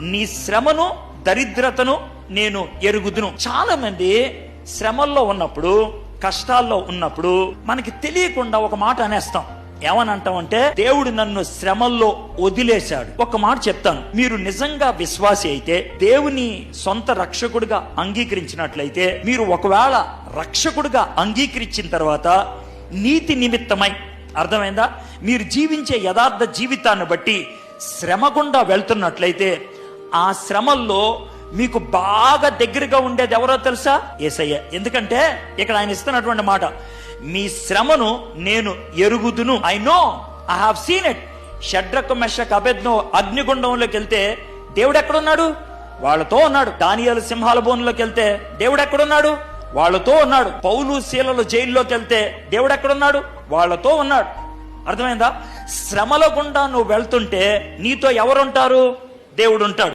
నీ శ్రమను దరిద్రతను నేను ఎరుగుదును. చాలా మంది శ్రమల్లో ఉన్నప్పుడు, కష్టాల్లో ఉన్నప్పుడు మనకి తెలియకుండా ఒక మాట అనేస్తాం. ఏమని అంటామంటే, దేవుడు నన్ను శ్రమల్లో వదిలేశాడు. ఒక మాట చెప్తాను, మీరు నిజంగా విశ్వాసి అయితే, దేవుని సొంత రక్షకుడిగా అంగీకరించినట్లయితే, మీరు ఒకవేళ రక్షకుడిగా అంగీకరించిన తర్వాత నీతి నిమిత్తమై, అర్థమైందా, మీరు జీవించే యథార్థ జీవితాన్ని బట్టి శ్రమ గుండా వెళ్తున్నట్లయితే, ఆ శ్రమల్లో మీకు బాగా దగ్గరగా ఉండేది ఎవరో తెలుసా? యేసయ్య. ఎందుకంటే ఇక్కడ ఆయన ఇస్తున్నటువంటి మాట, మీ శ్రమను నేను ఎరుగుదును. I know, I have seen it. Shadrach Meshach Abednego అగ్నిగుండంలోకి వెళ్తే దేవుడు ఎక్కడున్నాడు? వాళ్ళతో ఉన్నాడు. దానియేలు సింహాల బోనులోకి వెళ్తే దేవుడు ఎక్కడున్నాడు? వాళ్ళతో ఉన్నాడు. పౌలు శీలలు జైల్లోకి వెళ్తే దేవుడు ఎక్కడున్నాడు? వాళ్ళతో ఉన్నాడు. అర్థమైందా? శ్రమల గుండా నువ్వు వెళ్తుంటే నీతో ఎవరుంటారు? దేవుడు ఉంటాడు.